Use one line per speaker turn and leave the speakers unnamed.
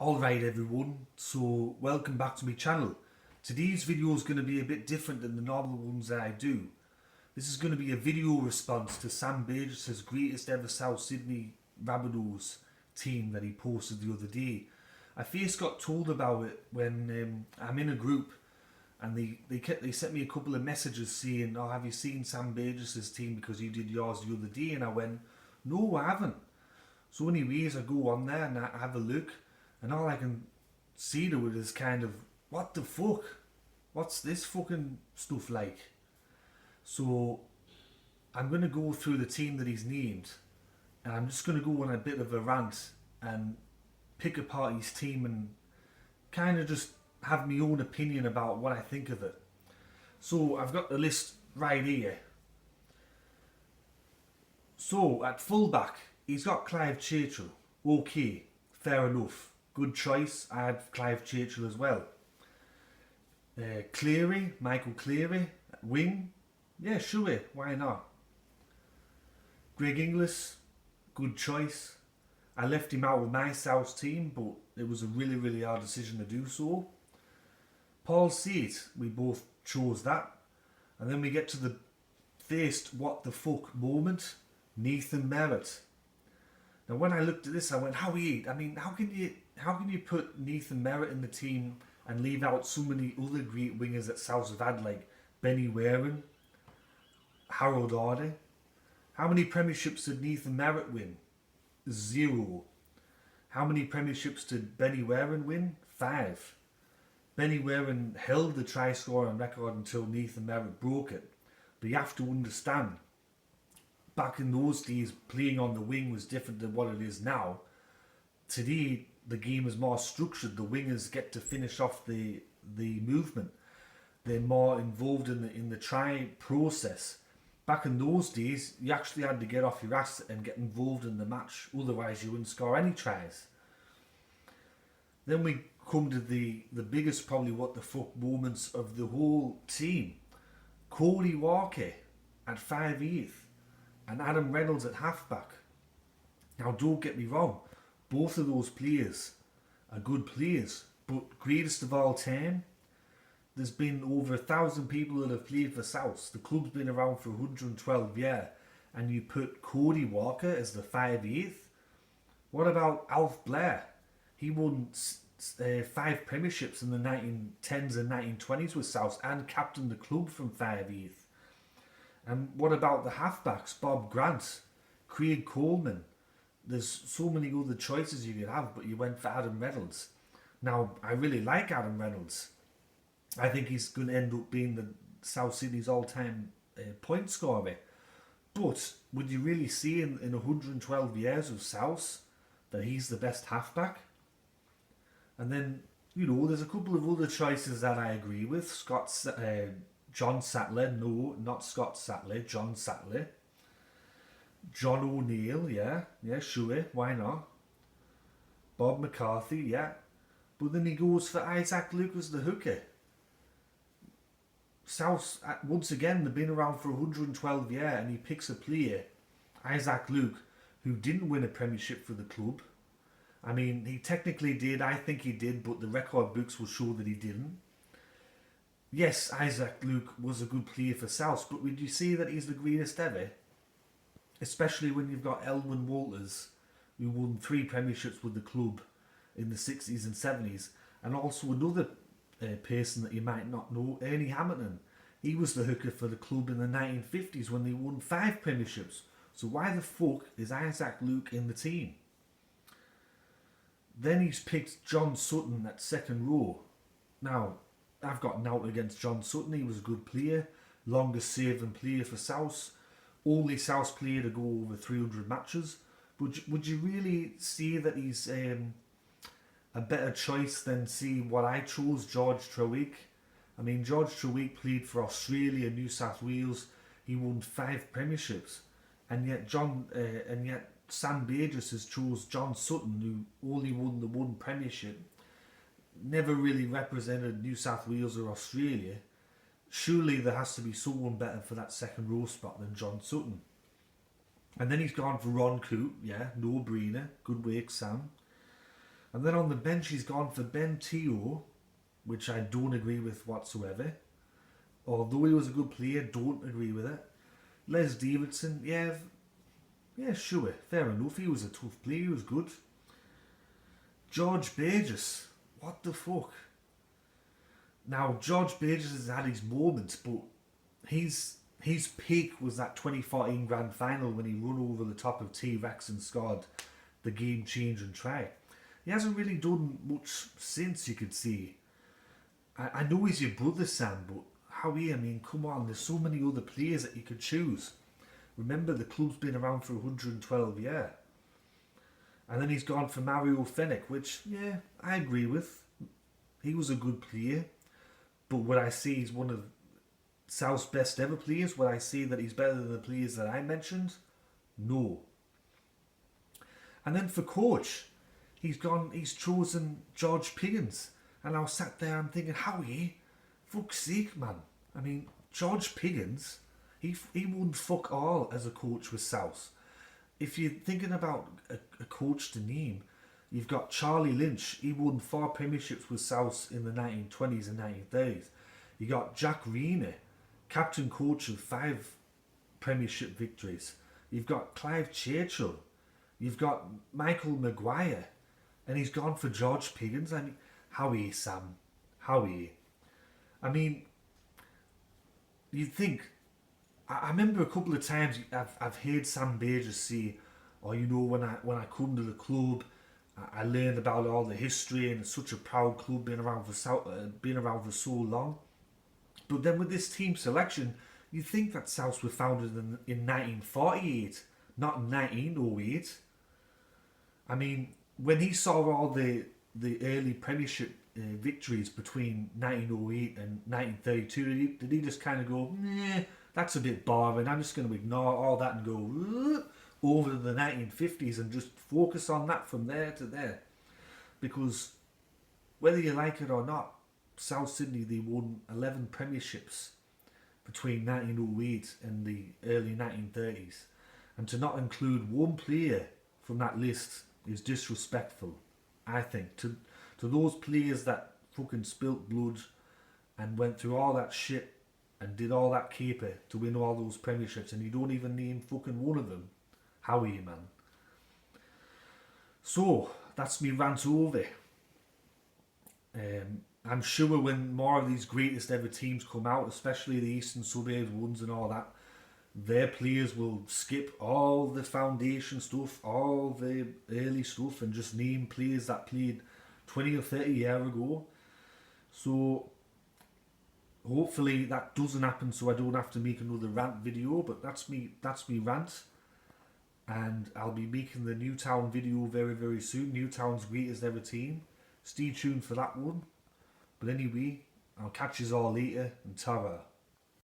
Alright everyone, so welcome back to my channel. Today's video is going to be a bit different than the normal ones that I do. This is going to be a video response to Sam Burgess' greatest ever South Sydney Rabbitohs team that he posted the other day. I first got told about it when I'm in a group and they sent me a couple of messages saying, "Oh, have you seen Sam Burgess' team because you did yours the other day?" And I went, "No, I haven't." So anyways, I go on there and I have a look. And all I can see to it is kind of, what the fuck? What's this fucking stuff like? So I'm going to go through the team that he's named. And I'm just going to go on a bit of a rant and pick apart his team and kind of just have my own opinion about what I think of it. So I've got the list right here. So at fullback, he's got Clive Churchill. Okay, fair enough. Good choice. I had Clive Churchill as well. Cleary, Michael Cleary, wing. Yeah, sure, why not? Greg Inglis, good choice. I left him out of my South team, but it was a really hard decision to do so. Paul Seat, we both chose that. And then we get to the first what the fuck moment, Nathan Merritt. Now when I looked at this, I went, how can you put Nathan Merritt in the team and leave out so many other great wingers that South have had, like Benny Waring, Harold Hardy? How many premierships did Nathan Merritt win? 0. How many premierships did Benny Waring win? 5. Benny Waring held the try scoring record until Nathan Merritt broke it. But you have to understand, back in those days, playing on the wing was different than what it is now. Today, the game is more structured. The wingers get to finish off the movement. They're more involved in the try process. Back in those days, you actually had to get off your ass and get involved in the match. Otherwise, you wouldn't score any tries. Then we come to the biggest, probably what the fuck moments of the whole team. Cody Walker at 5'8" and Adam Reynolds at halfback. Now, don't get me wrong. Both of those players are good players, but greatest of all time, there's been over 1,000 people that have played for South. The club's been around for 112 years, and you put Cody Walker as the 5'8". What about Alf Blair? He won 5 premierships in the 1910s and 1920s with South and captained the club from 5'8". And what about the halfbacks? Bob Grant, Craig Coleman. There's so many other choices you could have, but you went for Adam Reynolds. Now, I really like Adam Reynolds. I think he's going to end up being the South Sydney's all-time point scorer. But would you really see in 112 years of South that he's the best halfback? And then, there's a couple of other choices that I agree with. John Sattler, no, not Scott Sattler, John Sattler. John O'Neill, yeah, sure, why not? Bob McCarthy, yeah. But then he goes for Isaac Luke as the hooker. South, once again, they've been around for 112 years, and he picks a player, Isaac Luke, who didn't win a premiership for the club. I mean, he technically did, I think he did, but the record books will show that he didn't. Yes, Isaac Luke was a good player for South, but would you say that he's the greatest ever? Especially when you've got Elwyn Walters, who won 3 premierships with the club in the 60s and 70s, and also another person that you might not know, Ernie Hamilton. He was the hooker for the club in the 1950s when they won 5 premierships. So why the fuck is Isaac Luke in the team? Then he's picked John Sutton at second row. Now, I've got nothing against John Sutton. He was a good player, longest serving player for South. Only South player to go over 300 matches. But would you really see that he's a better choice than see what I chose, George Trewick? I mean, George Trewick played for Australia, New South Wales. He won 5 premierships, and yet Sam Burgess has chose John Sutton, who only won the 1 premiership, never really represented New South Wales or Australia. Surely there has to be someone better for that second row spot than John Sutton. And then he's gone for Ron Coote, yeah, no brainer. Good work, Sam. And then on the bench, he's gone for Ben Teo, which I don't agree with whatsoever. Although he was a good player, don't agree with it. Les Davidson, yeah, sure, fair enough. He was a tough player, he was good. George Burgess, what the fuck? Now, George Burgess has had his moments, but his peak was that 2014 Grand Final when he run over the top of T-Rex and scored the game-changing try. He hasn't really done much since, you could see. I know he's your brother, Sam, but Howie, I mean, come on, there's so many other players that you could choose. Remember, the club's been around for 112 years. And then he's gone for Mario Fenech, which, yeah, I agree with. He was a good player. But would I say he's one of South's best ever players? Would I say that he's better than the players that I mentioned? No. And then for coach, he's chosen George Piggins. And I was sat there, I'm thinking, Howie, fuck's sake, man. I mean, George Piggins, he wouldn't fuck all as a coach with South. If you're thinking about a coach to name, you've got Charlie Lynch. He won 4 premierships with South in the 1920s and 1930s. You got Jack Rena, captain coach of 5 premiership victories. You've got Clive Churchill. You've got Michael Maguire. And he's gone for George Piggins. I mean, how are you, Sam? How are you? I mean, you'd think... I remember a couple of times I've heard Sam Burgess say, "Oh, you know, when I come to the club, I learned about all the history, and it's such a proud club being around for so long." But then with this team selection, you think that South were founded in 1948, not in 1908. I mean, when he saw all the early Premiership victories between 1908 and 1932, did he just kind of go, "Nah, that's a bit boring, I'm just going to ignore all that and go over to the 1950s and just focus on that from there to there"? Because whether you like it or not, South Sydney, they won 11 premierships between 1908 and the early 1930s. And to not include one player from that list is disrespectful, I think. To those players that fucking spilt blood and went through all that shit and did all that caper to win all those premierships, and you don't even name fucking one of them. How are you, man? So, that's me rant over. I'm sure when more of these greatest ever teams come out, especially the Eastern Suburbs ones and all that, their players will skip all the foundation stuff, all the early stuff, and just name players that played 20 or 30 years ago. So hopefully that doesn't happen, so I don't have to make another rant video. But that's me rant, and I'll be making the Newtown video very, very soon. Newtown's greatest ever team. Stay tuned for that one. But anyway, I'll catch you all later, and ta-ra.